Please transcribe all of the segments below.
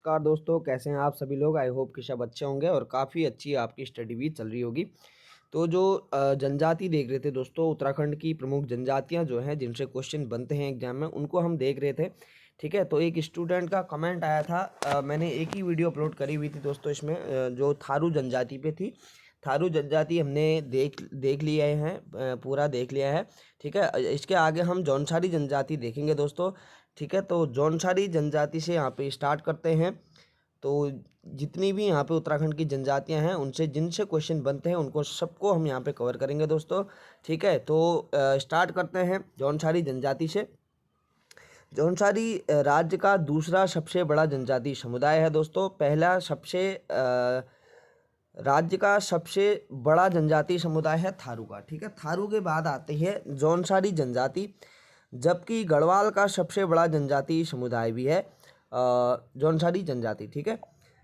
नमस्कार दोस्तों, कैसे हैं आप सभी लोग। आई होप कि सब अच्छे होंगे और काफ़ी अच्छी आपकी स्टडी भी चल रही होगी। तो जो जनजाति देख रहे थे दोस्तों, उत्तराखंड की प्रमुख जनजातियां जो हैं जिनसे क्वेश्चन बनते हैं एग्जाम में, उनको हम देख रहे थे। ठीक है, तो एक स्टूडेंट का कमेंट आया था। मैंने एक ही वीडियो अपलोड करी हुई थी दोस्तों इसमें, जो थारू जनजाति पे थी। थारू जनजाति हमने देख देख लिया है, पूरा देख लिया है। ठीक है, इसके आगे हम जौनसारी जनजाति देखेंगे दोस्तों। ठीक है, तो जौनसारी जनजाति से यहाँ पे स्टार्ट करते हैं। तो जितनी भी यहाँ पे उत्तराखंड की जनजातियाँ हैं, उनसे जिनसे क्वेश्चन बनते हैं उनको सबको हम यहाँ पे कवर करेंगे दोस्तों। ठीक है, तो स्टार्ट करते हैं जौनसारी जनजाति से। जौनसारी राज्य का दूसरा सबसे बड़ा जनजाति समुदाय है दोस्तों। पहला राज्य का सबसे बड़ा जनजाति समुदाय है थारू का। ठीक है, थारू के बाद आती है जौनसारी जनजाति, जबकि गढ़वाल का सबसे बड़ा जनजाति समुदाय भी है जौनसारी जनजाति। ठीक है,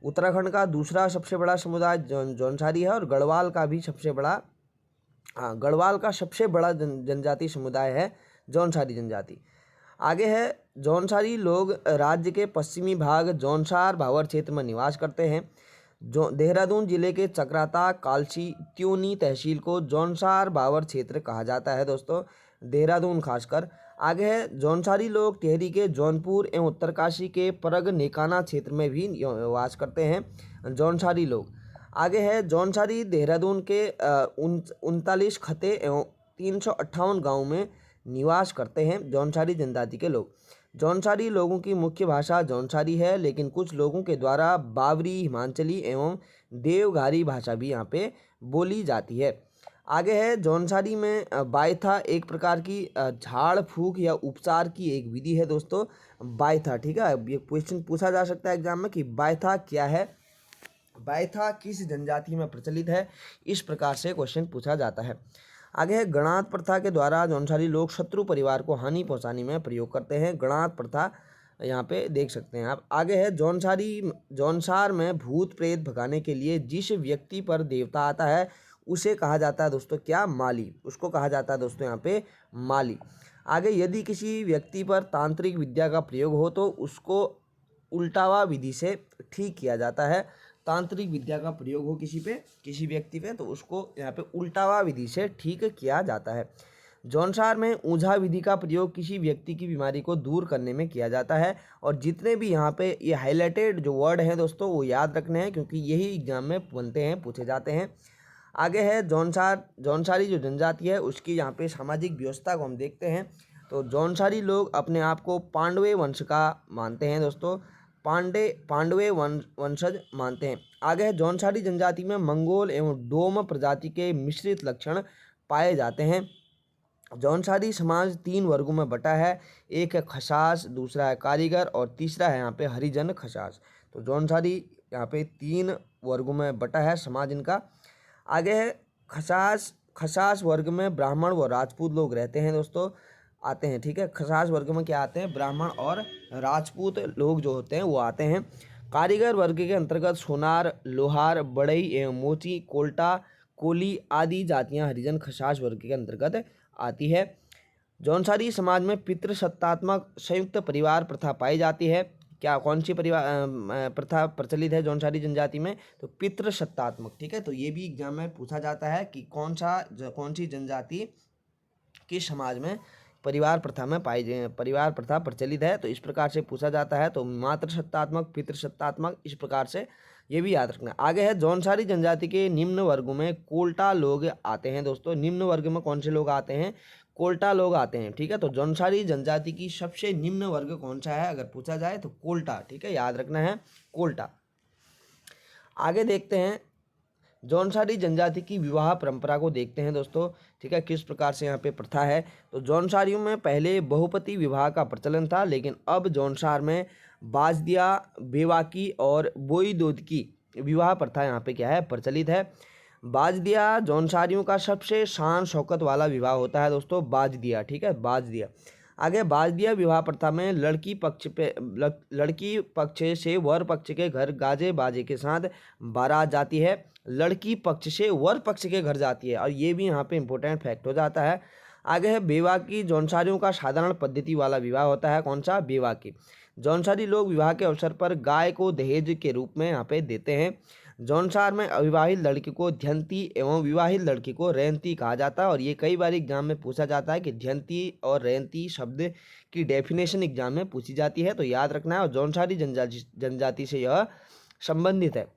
उत्तराखंड का दूसरा सबसे बड़ा समुदाय जौनसारी है और गढ़वाल का भी सबसे बड़ा, गढ़वाल का सबसे बड़ा जनजाति समुदाय है जौनसारी जनजाति। आगे है, जौनसारी लोग राज्य के पश्चिमी भाग जौनसार भावर क्षेत्र में निवास करते हैं। जो देहरादून जिले के चक्राता कालसी त्यूनी तहसील को जौनसार भावर क्षेत्र कहा जाता है दोस्तों, देहरादून खासकर। आगे है, जौनसारी लोग टिहरी के जौनपुर एवं उत्तरकाशी के परग नेकाना क्षेत्र में भी निवास करते हैं जौनसारी लोग। आगे है, जौनसारी देहरादून के 39 खते एवं 358 गाँव में निवास करते हैं जौनसारी जनजाति के लोग। जौनसारी लोगों की मुख्य भाषा जौनसारी है, लेकिन कुछ लोगों के द्वारा बावरी, हिमाचली एवं देवघारी भाषा भी यहाँ पे बोली जाती है। आगे है, जौनसारी में बायथा एक प्रकार की झाड़ फूक या उपचार की एक विधि है दोस्तों, बायथा। ठीक है, ये क्वेश्चन पूछा जा सकता है एग्जाम में कि बायथा क्या है, बायथा किस जनजाति में प्रचलित है, इस प्रकार से क्वेश्चन पूछा जाता है। आगे है, गणात प्रथा के द्वारा जौनसारी लोग शत्रु परिवार को हानि पहुंचाने में प्रयोग करते हैं। गणात प्रथा यहाँ पे देख सकते हैं आप। आगे है, जौनसार में भूत प्रेत भगाने के लिए जिस व्यक्ति पर देवता आता है उसे कहा जाता है दोस्तों क्या, माली। उसको कहा जाता है दोस्तों यहाँ पे माली। आगे, यदि किसी व्यक्ति पर तांत्रिक विद्या का प्रयोग हो तो उसको उल्टावा विधि से ठीक किया जाता है। तांत्रिक विद्या का प्रयोग हो किसी व्यक्ति पे तो उसको यहाँ पे उल्टावा विधि से ठीक किया जाता है। जौनसार में ऊंझा विधि का प्रयोग किसी व्यक्ति की बीमारी को दूर करने में किया जाता है। और जितने भी यहाँ पे ये हाईलाइटेड जो वर्ड हैं दोस्तों, वो याद रखने हैं क्योंकि यही एग्जाम में बनते हैं, पूछे जाते हैं। आगे है, जौनसारी जो जनजाति है उसकी यहाँ पे सामाजिक व्यवस्था को हम देखते हैं। तो जौनसारी लोग अपने आप को पांडवे वंश का मानते हैं दोस्तों, पांडवे वंशज मानते हैं। आगे है, जौनसारी जनजाति में मंगोल एवं डोम प्रजाति के मिश्रित लक्षण पाए जाते हैं। जौनसारी समाज 3 वर्गों में बटा है, एक है खसास, दूसरा है कारीगर और तीसरा है यहाँ पे हरिजन खसास। तो जौनसारी यहाँ पे 3 वर्गों में बटा है समाज इनका। आगे है, खसास वर्ग में ब्राह्मण व राजपूत लोग रहते हैं दोस्तों, आते हैं। ठीक है, खसास वर्ग में क्या आते हैं, ब्राह्मण और राजपूत लोग जो होते हैं वो आते हैं। कारीगर वर्ग के अंतर्गत सोनार, लोहार, बढ़ई एवं मोची, कोल्टा, कोली आदि जातियां हरिजन खसास वर्ग के अंतर्गत आती है। जौनसारी समाज में पितृसत्तात्मक संयुक्त परिवार प्रथा पाई जाती है। क्या, कौन सी परिवार प्रथा प्रचलित है जौनसारी जनजाति में, तो पितृसत्तात्मक। ठीक है, तो ये भी एग्जाम में पूछा जाता है कि कौन सी जनजाति किस समाज में परिवार प्रथा प्रचलित है, तो इस प्रकार से पूछा जाता है। तो मातृसत्तात्मक, पितृसत्तात्मक, इस प्रकार से ये भी याद रखना। आगे है, जौनसारी जनजाति के निम्न वर्गों में कोल्टा लोग आते हैं दोस्तों। निम्न वर्ग में कौन से लोग आते हैं, कोल्टा लोग आते हैं। ठीक है, तो जौनसारी जनजाति की सबसे निम्न वर्ग कौन सा है अगर पूछा जाए तो कोल्टा। ठीक है, याद रखना है कोल्टा। आगे देखते हैं, जौनसारी जनजाति की विवाह परंपरा को देखते हैं दोस्तों। ठीक है, किस प्रकार से यहाँ पे प्रथा है। तो जौनसारियों में पहले बहुपति विवाह का प्रचलन था, लेकिन अब जौनसार में बाजदिया, बेवाकी और बोई दूध की विवाह प्रथा यहाँ पे क्या है, प्रचलित है। बाजदिया जौनसारियों का सबसे शान शौकत वाला विवाह होता है दोस्तों, बाजदिया। ठीक है, बाजदिया। आगे, बाजदिया विवाह प्रथा में लड़की पक्ष से वर पक्ष के घर गाजे बाजे के साथ बारात जाती है। लड़की पक्ष से वर पक्ष के घर जाती है, और ये भी यहाँ पे इंपॉर्टेंट फैक्ट हो जाता है। आगे है, बेवाकी जौनसारियों का साधारण पद्धति वाला विवाह होता है। कौन सा, बेवाकी। जौनसारी लोग विवाह के अवसर पर गाय को दहेज के रूप में यहाँ पे देते हैं। जौनसार में अविवाहित लड़की को ध्यंती एवं विवाहित लड़की को रेंती कहा जाता है। और ये कई बार एग्जाम में पूछा जाता है कि ध्यंती और रेंती शब्द की डेफिनेशन एग्जाम में पूछी जाती है, तो याद रखना है। और जौनसारी जनजाति से यह संबंधित है।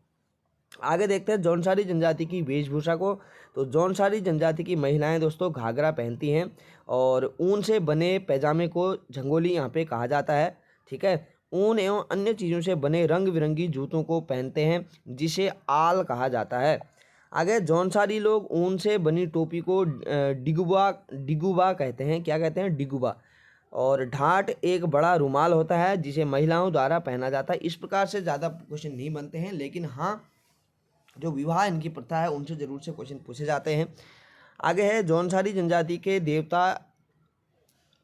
आगे देखते हैं जौनसारी जनजाति की वेशभूषा को। तो जौनसारी जनजाति की महिलाएं दोस्तों घाघरा पहनती हैं और ऊन से बने पैजामे को झंगोली यहाँ पे कहा जाता है। ठीक है, ऊन एवं अन्य चीज़ों से बने रंग बिरंगी जूतों को पहनते हैं जिसे आल कहा जाता है। आगे जौनसारी लोग ऊन से बनी टोपी को डिगुबा कहते हैं। क्या कहते हैं? डिगुबा। और ढाट एक बड़ा रुमाल होता है जिसे महिलाओं द्वारा पहना जाता है। इस प्रकार से ज़्यादा क्वेश्चन नहीं बनते हैं, लेकिन हाँ जो विवाह इनकी प्रथा है उनसे जरूर से क्वेश्चन पूछे जाते हैं। आगे है जौनसारी जनजाति के देवता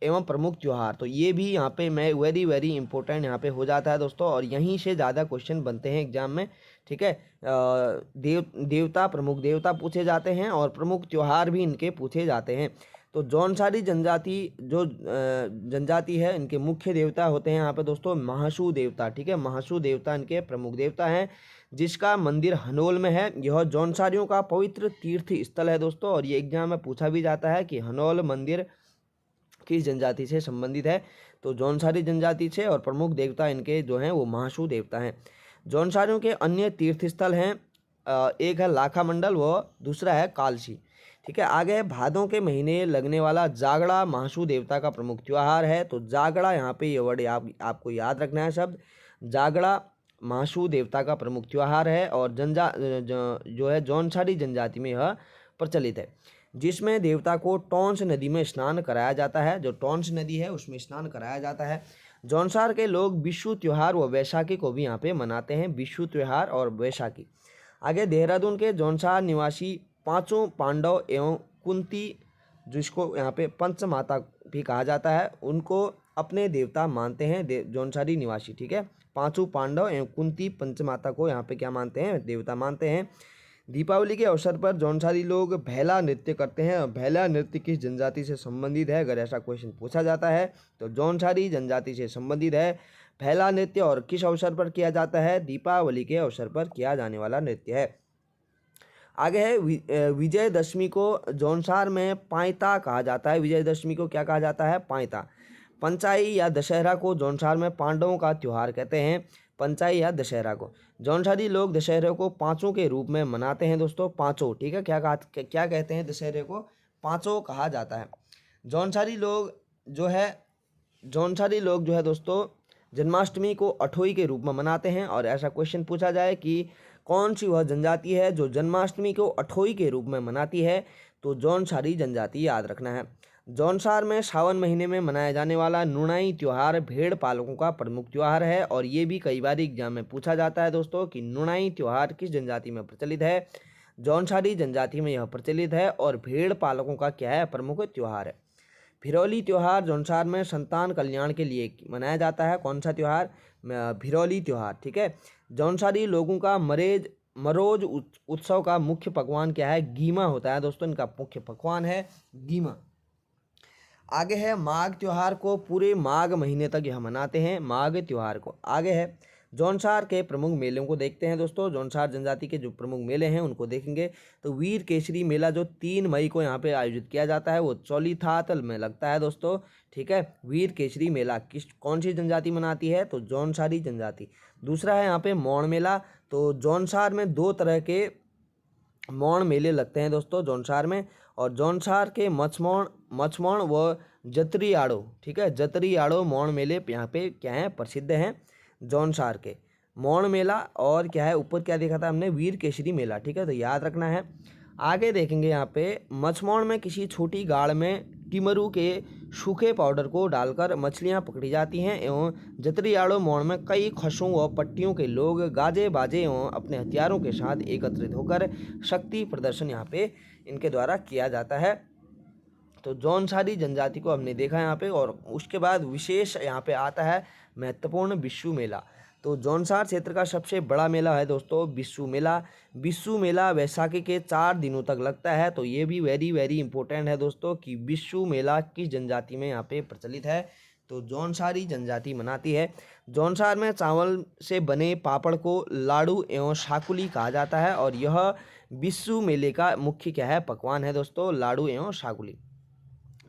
एवं प्रमुख त्यौहार। तो ये भी यहाँ पे मैं वेरी इंपॉर्टेंट यहाँ पे हो जाता है दोस्तों, और यहीं से ज़्यादा क्वेश्चन बनते हैं एग्जाम में। ठीक है, देवता प्रमुख देवता पूछे जाते हैं और प्रमुख त्यौहार भी इनके पूछे जाते हैं। तो जौनसारी जनजाति जो जनजाति है इनके मुख्य देवता होते हैं यहाँ पे दोस्तों महासू देवता। ठीक है, महासू देवता इनके प्रमुख देवता हैं, जिसका मंदिर हनोल में है। यह जौनसारियों का पवित्र तीर्थ स्थल है दोस्तों, और ये एग्जाम में पूछा भी जाता है कि हनोल मंदिर किस जनजाति से संबंधित है। तो जौनसारी जनजाति से, और प्रमुख देवता इनके जो हैं वो महासू देवता हैं। जौनसारियों के अन्य तीर्थ स्थल हैं, एक है लाखा मंडल व दूसरा है कालसी। ठीक है, आगे है भादों के महीने लगने वाला जागड़ा महासू देवता का प्रमुख त्यौहार है। तो जागड़ा यहाँ पे ये वर्ड आपको याद रखना है शब्द, जागड़ा महासू देवता का प्रमुख त्यौहार है और जो है जौनसारी जनजाति में यह प्रचलित है, जिसमें देवता को टॉन्स नदी में स्नान कराया जाता है। जो टॉन्स नदी है उसमें स्नान कराया जाता है। जौनसार के लोग विषु त्यौहार व वैशाखी को भी यहाँ पे मनाते हैं, विषु त्यौहार और वैशाखी। आगे देहरादून के जौनसार निवासी पांचों पांडव एवं कुंती, जिसको यहाँ पे पंचमाता भी कहा जाता है, उनको अपने देवता मानते हैं जौनसारी निवासी। ठीक है, पांचों पांडव एवं कुंती पंचमाता को यहाँ पे क्या मानते हैं? देवता मानते हैं। दीपावली के अवसर पर जौनसारी लोग भैला नृत्य करते हैं। और भैला नृत्य किस जनजाति से संबंधित है, अगर ऐसा क्वेश्चन पूछा जाता है तो जौनसारी जनजाति से संबंधित है भैला नृत्य। और किस अवसर पर किया जाता है? दीपावली के अवसर पर किया जाने वाला नृत्य है। आगे है विजयदशमी को जौनसार में पाइता कहा जाता है। विजयदशमी को क्या कहा जाता है? पाइता। पंचाई या दशहरा को जौनसार में पांडवों का त्यौहार कहते हैं, पंचाई या दशहरा को। जौनसारी लोग दशहरे को पांचों के रूप में मनाते हैं दोस्तों, पांचों। ठीक है, क्या कहते हैं? दशहरे को पांचों कहा जाता है। जौनसारी लोग जो है दोस्तों जन्माष्टमी को अठोई के रूप में मनाते हैं। और ऐसा क्वेश्चन पूछा जाए कि कौन सी वह जनजाति है जो जन्माष्टमी को अठोई के रूप में मनाती है, तो जौनसारी जनजाति याद रखना है। जौनसार में सावन महीने में मनाया जाने वाला नुनाई त्यौहार भेड़ पालकों का प्रमुख त्यौहार है। और ये भी कई बार एग्जाम में पूछा जाता है दोस्तों कि नुनाई त्यौहार किस जनजाति में प्रचलित है? जौनसारी जनजाति में यह प्रचलित है और भेड़ पालकों का क्या है? प्रमुख त्यौहार है। भिरौली त्यौहार जौनसार में संतान कल्याण के लिए मनाया जाता है। कौन सा त्यौहार? भिरौली त्यौहार। ठीक है, जौनसारी लोगों का मरोज उत्सव का मुख्य पकवान क्या है? गीमा होता है दोस्तों, इनका मुख्य पकवान है गीमा। आगे है माघ त्योहार को पूरे माघ महीने तक यह मनाते हैं, माघ त्योहार को। आगे है जौनसार के प्रमुख मेलों को देखते हैं दोस्तों। जौनसार जनजाति के जो प्रमुख मेले हैं उनको देखेंगे तो वीर केसरी मेला जो 3 मई को यहाँ पे आयोजित किया जाता है वो चौलीथातल में लगता है दोस्तों। ठीक है, वीर केसरी मेला कौन सी जनजाति मनाती है? तो जौनसारी जनजाति। दूसरा है यहाँ पे मौन मेला। तो जौनसार में 2 तरह के मौन मेले लगते हैं दोस्तों जौनसार में, और जौनसार के मछमौन व जतरियाड़ो। ठीक है, जतरियाड़ो मौन मेले यहाँ पे क्या है? प्रसिद्ध हैं जौनसार के। मौन मेला और क्या है? ऊपर क्या देखा था हमने? वीर केसरी मेला। ठीक है, तो याद रखना है। आगे देखेंगे यहाँ पे मछमौन में किसी छोटी गाड़ में टिमरू के सूखे पाउडर को डालकर मछलियाँ पकड़ी जाती हैं, एवं जतरियाड़ो मौन में कई खसों व पट्टियों के लोग गाजे बाजे एवं अपने हथियारों के साथ एकत्रित होकर शक्ति प्रदर्शन यहाँ पे इनके द्वारा किया जाता है। तो जौनसारी जनजाति को हमने देखा यहाँ पे, और उसके बाद विशेष यहाँ पे आता है महत्वपूर्ण बिस्सू मेला। तो जौनसार क्षेत्र का सबसे बड़ा मेला है दोस्तों बिस्सू मेला। बिस्सू मेला वैशाखी के 4 दिनों तक लगता है। तो ये भी वेरी इंपॉर्टेंट है दोस्तों कि बिस्सू मेला किस जनजाति में यहाँ पे प्रचलित है? तो जौनसारी जनजाति मनाती है। जौनसार में चावल से बने पापड़ को लाड़ू एवं शाकुली कहा जाता है और यह बिस्सू मेले का मुख्य क्या है, पकवान है दोस्तों, लाड़ू एवं शाकुली।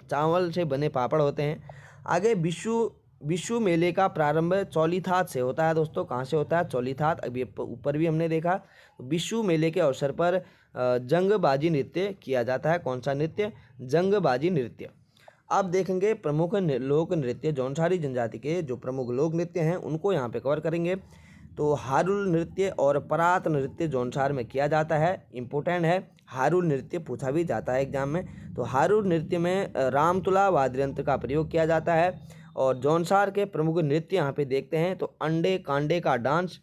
चावल से बने पापड़ होते हैं। आगे बिशु बिशु मेले का प्रारंभ चौलीथात से होता है दोस्तों। कहाँ से होता है, चौलीथात। अभी ऊपर भी हमने देखा। बिशु मेले के अवसर पर जंगबाजी नृत्य किया जाता है। कौन सा नृत्य, जंगबाजी नृत्य। अब देखेंगे प्रमुख लोक नृत्य, जौनसारी जनजाति के जो प्रमुख लोक नृत्य हैं उनको यहाँ पे कवर करेंगे। तो हारुल नृत्य और परात नृत्य जौनसार में किया जाता है, इम्पोर्टेंट है। हारुल नृत्य पूछा भी जाता है एग्जाम में। तो हारुल नृत्य में रामतुला वाद्य यंत्र का प्रयोग किया जाता है। और जौनसार के प्रमुख नृत्य यहाँ पे देखते हैं तो अंडे कांडे का डांस,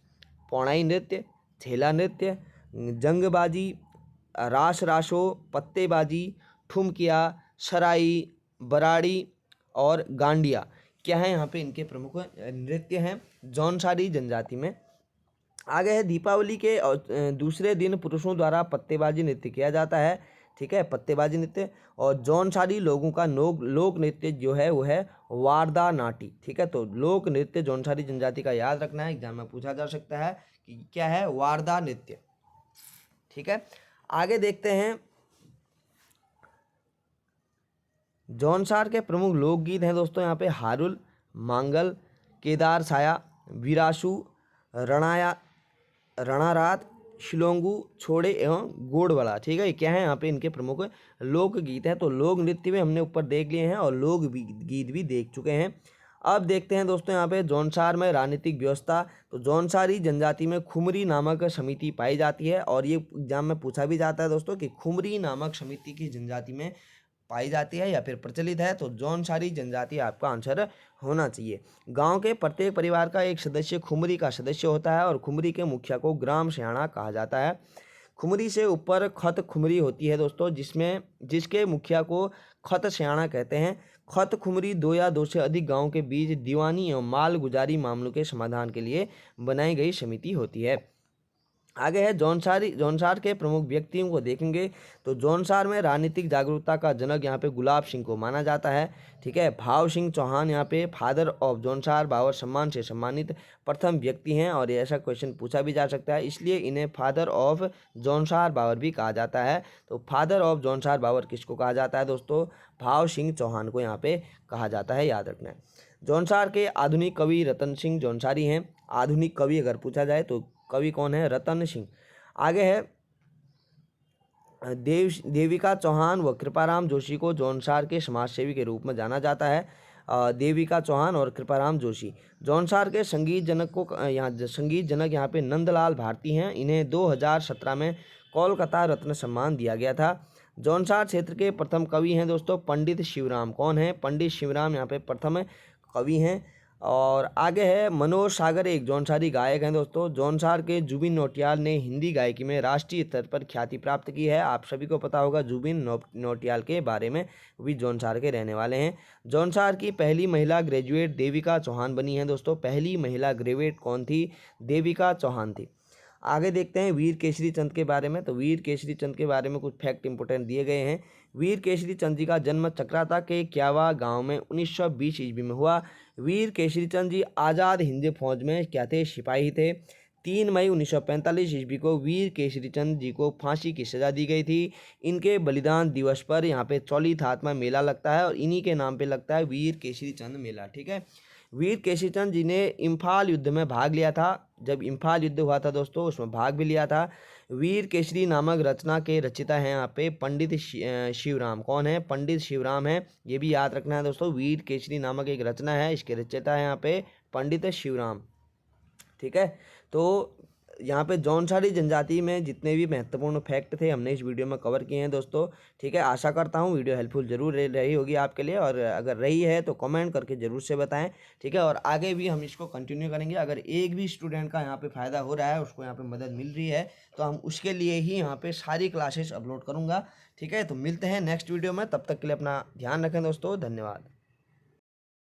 पौड़ाई नृत्य, छेला नृत्य, जंगबाजी, रास रासो, पत्तेबाजी, ठुमकिया, सराई, बराड़ी और गांडिया क्या है यहाँ पे इनके प्रमुख नृत्य हैं जौनसारी जनजाति में। आगे है दीपावली के दूसरे दिन पुरुषों द्वारा पत्तेबाजी नृत्य किया जाता है। ठीक है, पत्तेबाजी नृत्य। और जौनसारी लोगों का लोक नृत्य जो है वो है वारदा नाटी। ठीक है, तो लोक नृत्य जौनसारी जनजाति का याद रखना है, एग्जाम में पूछा जा सकता है कि क्या है, वारदा नृत्य। ठीक है, आगे देखते हैं जौनसार के प्रमुख लोकगीत हैं दोस्तों यहाँ पे हारुल, मांगल, केदार छाया, विरासु, रणारात, शिलोंगू, छोड़े एवं गोड़वाला। ठीक है, क्या है यहाँ पे इनके प्रमुख लोकगीत हैं। तो लोक नृत्य भी हमने ऊपर देख लिए हैं और लोक गीत भी देख चुके हैं। अब देखते हैं दोस्तों यहाँ पे जौनसार में राजनीतिक व्यवस्था। तो जौनसारी जनजाति में खुमरी नामक समिति पाई जाती है और ये एग्जाम में पूछा भी जाता है दोस्तों कि खुमरी नामक समिति की जनजाति में पाई जाती है या फिर प्रचलित है। तो जौनसारी जनजाति आपका आंसर होना चाहिए। गांव के प्रत्येक परिवार का एक सदस्य खुमरी का सदस्य होता है और खुमरी के मुखिया को ग्राम सियाणा कहा जाता है। खुमरी से ऊपर खत खुमरी होती है दोस्तों, जिसके मुखिया को खत सियाणा कहते हैं। खत खुमरी दो या दो से अधिक गाँव के बीच दीवानी एवं माल गुजारी मामलों के समाधान के लिए बनाई गई समिति होती है। आगे है जौनसार के प्रमुख व्यक्तियों को देखेंगे। तो जौनसार में राजनीतिक जागरूकता का जनक यहाँ पे गुलाब सिंह को माना जाता है। ठीक है, भाव सिंह चौहान यहाँ पे फादर ऑफ जौनसार बावर सम्मान से सम्मानित प्रथम व्यक्ति हैं और ऐसा क्वेश्चन पूछा भी जा सकता है, इसलिए इन्हें फादर ऑफ जौनसार बावर भी कहा जाता है। तो फादर ऑफ जौनसार बावर किसको कहा जाता है दोस्तों, भाव सिंह चौहान को यहाँ पे कहा जाता है, याद रखना है। जौनसार के आधुनिक कवि रतन सिंह जौनसारी हैं। आधुनिक कवि अगर पूछा जाए तो कवि कौन है, रतन सिंह। आगे है देविका चौहान व कृपाराम जोशी को जौनसार के समाजसेवी के रूप में जाना जाता है। देविका चौहान और कृपाराम जोशी। जौनसार के संगीत जनक यहाँ पे नंदलाल भारती हैं। इन्हें 2017 में कोलकाता रत्न सम्मान दिया गया था। जौनसार क्षेत्र के प्रथम कवि हैं दोस्तों पंडित शिवराम। कौन है, पंडित शिवराम यहाँ पे प्रथम कवि हैं। और आगे है मनोज सागर एक जौनसारी गायक हैं दोस्तों। जौनसार के जुबिन नौटियाल ने हिंदी गायकी में राष्ट्रीय स्तर पर ख्याति प्राप्त की है। आप सभी को पता होगा जुबिन नौटियाल के बारे में, वो भी जौनसार के रहने वाले हैं। जौनसार की पहली महिला ग्रेजुएट देविका चौहान बनी है दोस्तों। पहली महिला ग्रेजुएट कौन थी, देविका चौहान थी। आगे देखते हैं वीर केसरी चंद के बारे में। तो वीर केसरी चंद के बारे में कुछ फैक्ट इंपोर्टेंट दिए गए हैं। वीर केसरी चंद जी का जन्म चक्राता के क्यावा गांव में 1920 ईस्वी में हुआ। वीर केसरी चंद जी आज़ाद हिंद फौज में क्या थे, सिपाही थे। 3 मई 1945 ईस्वी को वीर केसरी चंद जी को फांसी की सजा दी गई थी। इनके बलिदान दिवस पर यहाँ पे चौलीथात में मेला लगता है और इन्हीं के नाम पे लगता है वीर केसरी चंद मेला। ठीक है, वीर केसरी चंद जी ने इम्फाल युद्ध में भाग लिया था। जब इम्फाल युद्ध हुआ था दोस्तों उसमें भाग भी लिया था। वीर केसरी नामक रचना के रचयिता हैं यहाँ पे पंडित शिवराम। कौन है, पंडित शिवराम है, ये भी याद रखना है दोस्तों। वीर केसरी नामक एक रचना है, इसके रचयिता है यहाँ पे पंडित शिवराम। ठीक है, तो यहाँ पे जौनसारी जनजाति में जितने भी महत्वपूर्ण फैक्ट थे हमने इस वीडियो में कवर किए हैं दोस्तों। ठीक है, आशा करता हूँ वीडियो हेल्पफुल जरूर रही होगी आपके लिए, और अगर रही है तो कमेंट करके ज़रूर से बताएं। ठीक है, और आगे भी हम इसको कंटिन्यू करेंगे। अगर एक भी स्टूडेंट का यहाँ पे फ़ायदा हो रहा है, उसको यहाँ पे मदद मिल रही है, तो हम उसके लिए ही यहाँ पे सारी क्लासेस अपलोड करूँगा। ठीक है, तो मिलते हैं नेक्स्ट वीडियो में, तब तक के लिए अपना ध्यान रखें दोस्तों, धन्यवाद।